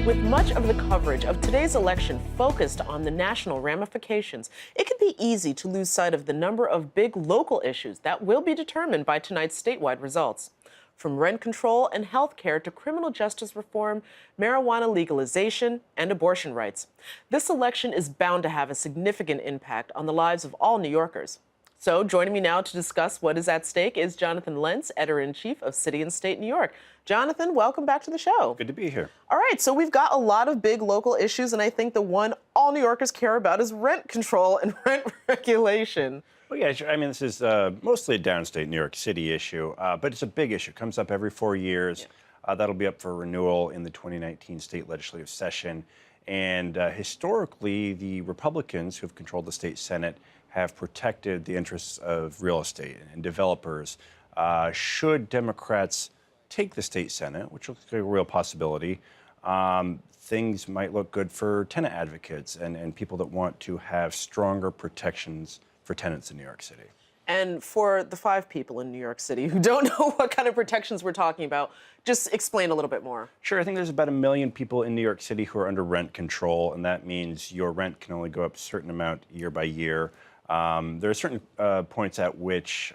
With much of the coverage of today's election focused on the national ramifications, it can be easy to lose sight of the number of big local issues that will be determined by tonight's statewide results. From rent control and health care to criminal justice reform, marijuana legalization, and abortion rights. This election is bound to have a significant impact on the lives of all New Yorkers. So joining me now to discuss what is at stake is Jonathan Lentz, editor-in-chief of City and State New York. Jonathan, welcome back to the show. Good to be here. All right, so we've got a lot of big local issues, and I think the one all New Yorkers care about is rent control and rent regulation. Well, yeah, I mean, this is mostly a downstate New York City issue, but it's a big issue. It comes up every 4 years. Yeah. That'll be up for renewal in the 2019 state legislative session. And historically, the Republicans who have controlled the state Senate have protected the interests of real estate and developers. Should Democrats take the state Senate, which looks like a real possibility, things might look good for tenant advocates and people that want to have stronger protections for tenants in New York City. And for the 5 people in New York City who don't know what kind of protections we're talking about, just explain a little bit more. Sure. I think there's about 1 million people in New York City who are under rent control, and that means your rent can only go up a certain amount year by year. There are certain points at which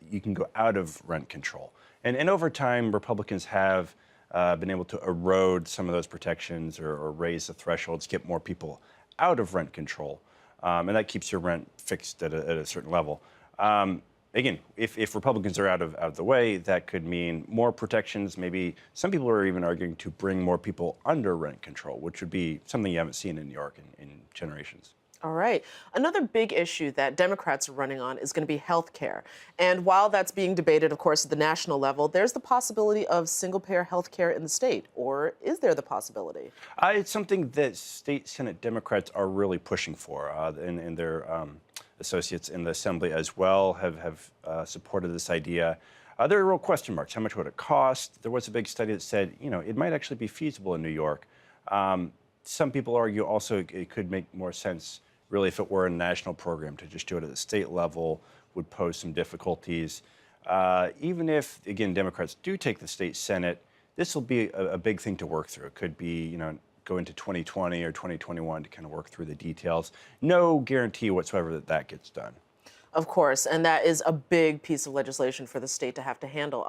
you can go out of rent control. And over time, Republicans have been able to erode some of those protections or raise the thresholds, get more people out of rent control. And that keeps your rent fixed at a certain level. Again, if Republicans are out of the way, that could mean more protections. Maybe some people are even arguing to bring more people under rent control, which would be something you haven't seen in New York in generations. All right. Another big issue that Democrats are running on is going to be health care. And while that's being debated, of course, at the national level, there's the possibility of single-payer health care in the state. Or is there the possibility? It's something that state Senate Democrats are really pushing for, and their associates in the Assembly as well have supported this idea. There are real question marks. How much would it cost? There was a big study that said, it might actually be feasible in New York. Some people argue also it could make more sense, really, if it were a national program. To just do it at the state level would pose some difficulties. Even if, again, Democrats do take the state Senate, this will be a big thing to work through. It could be, go into 2020 or 2021 to kind of work through the details. No guarantee whatsoever that gets done. Of course, and that is a big piece of legislation for the state to have to handle.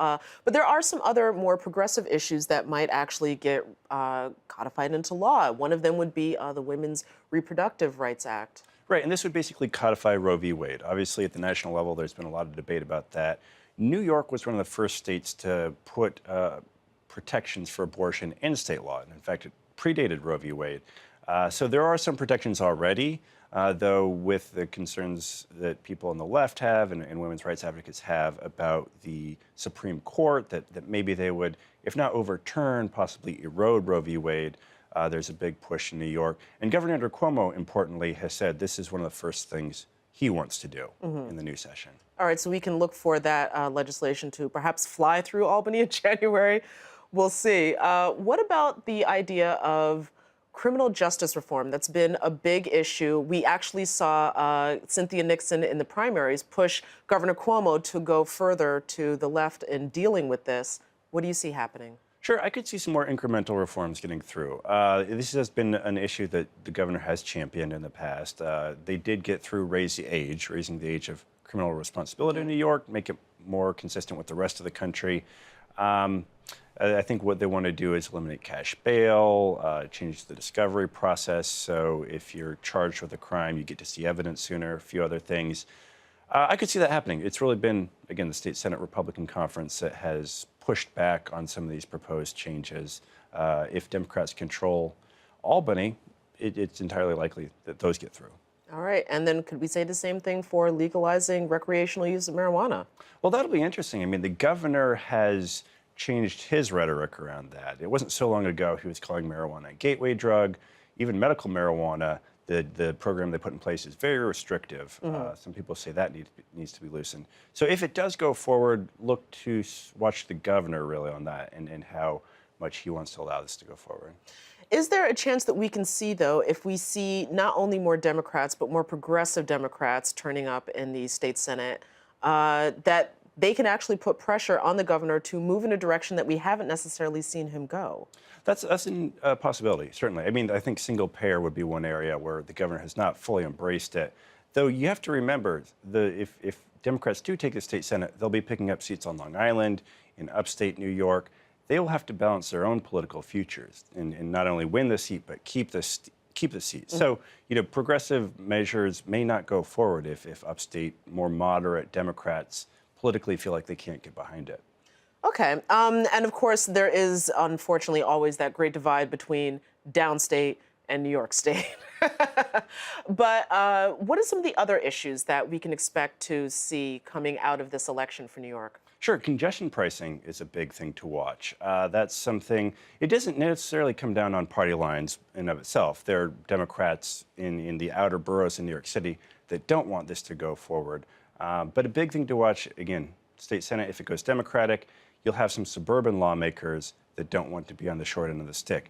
But there are some other more progressive issues that might actually get codified into law. One of them would be the Women's Reproductive Rights Act. Right, and this would basically codify Roe v. Wade. Obviously, at the national level, there's been a lot of debate about that. New York was one of the first states to put protections for abortion in state law. And in fact, it predated Roe v. Wade. So there are some protections already. Though with the concerns that people on the left have and women's rights advocates have about the Supreme Court, that maybe they would, if not overturn, possibly erode Roe v. Wade, there's a big push in New York. And Governor Andrew Cuomo, importantly, has said this is one of the first things he wants to do in the new session. All right, so we can look for that legislation to perhaps fly through Albany in January. We'll see. What about the idea of criminal justice reform? That's been a big issue. We actually saw Cynthia Nixon in the primaries push Governor Cuomo to go further to the left in dealing with this. What do you see happening? Sure, I could see some more incremental reforms getting through. This has been an issue that the governor has championed in the past. They did get through raising the age of criminal responsibility in New York, make it more consistent with the rest of the country. I think what they want to do is eliminate cash bail, change the discovery process. So if you're charged with a crime, you get to see evidence sooner, a few other things. I could see that happening. It's really been, again, the State Senate Republican Conference that has pushed back on some of these proposed changes. If Democrats control Albany, it's entirely likely that those get through. All right. And then could we say the same thing for legalizing recreational use of marijuana? Well, that'll be interesting. I mean, the governor has changed his rhetoric around that. It wasn't so long ago he was calling marijuana a gateway drug. Even medical marijuana, the program they put in place is very restrictive. Some people say that needs to be loosened. So if it does go forward, look to watch the governor really on that and how much he wants to allow this to go forward. Is there a chance that we can see, though, if we see not only more Democrats, but more progressive Democrats turning up in the state Senate, that they can actually put pressure on the governor to move in a direction that we haven't necessarily seen him go. That's a possibility, certainly. I mean, I think single payer would be one area where the governor has not fully embraced it. Though you have to remember, if Democrats do take the state Senate, they'll be picking up seats on Long Island, in upstate New York. They will have to balance their own political futures and not only win the seat, but keep the seat. So, progressive measures may not go forward if upstate, more moderate Democrats politically feel like they can't get behind it. Okay. And of course, there is unfortunately always that great divide between downstate and New York State. But what are some of the other issues that we can expect to see coming out of this election for New York? Sure, congestion pricing is a big thing to watch. That's something, it doesn't necessarily come down on party lines in of itself. There are Democrats in the outer boroughs in New York City that don't want this to go forward. But a big thing to watch, again, state Senate, if it goes Democratic, you'll have some suburban lawmakers that don't want to be on the short end of the stick.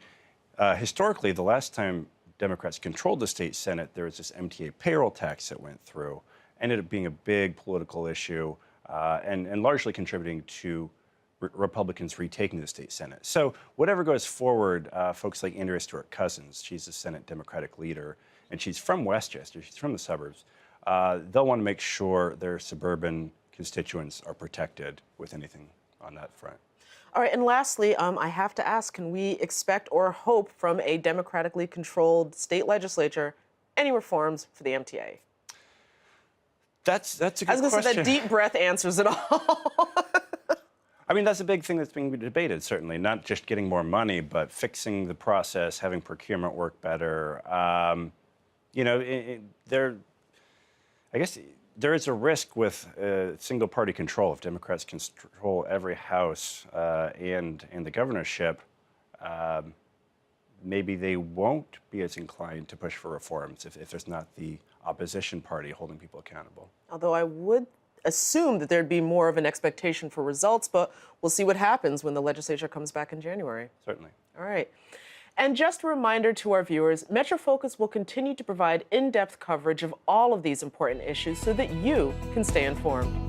Historically, the last time Democrats controlled the state Senate, there was this MTA payroll tax that went through, ended up being a big political issue, and largely contributing to Republicans retaking the state Senate. So whatever goes forward, folks like Andrea Stewart Cousins, she's the Senate Democratic leader, and she's from Westchester, she's from the suburbs. They'll want to make sure their suburban constituents are protected with anything on that front. All right, and lastly, I have to ask, can we expect or hope from a democratically controlled state legislature any reforms for the MTA? That's a good question. I was going to say that deep breath answers it all. I mean, that's a big thing that's being debated, certainly, not just getting more money, but fixing the process, having procurement work better. I guess there is a risk with single-party control. If Democrats can control every house and the governorship, maybe they won't be as inclined to push for reforms if there's not the opposition party holding people accountable. Although I would assume that there'd be more of an expectation for results, but we'll see what happens when the legislature comes back in January. Certainly. All right. And just a reminder to our viewers, Metro Focus will continue to provide in-depth coverage of all of these important issues so that you can stay informed.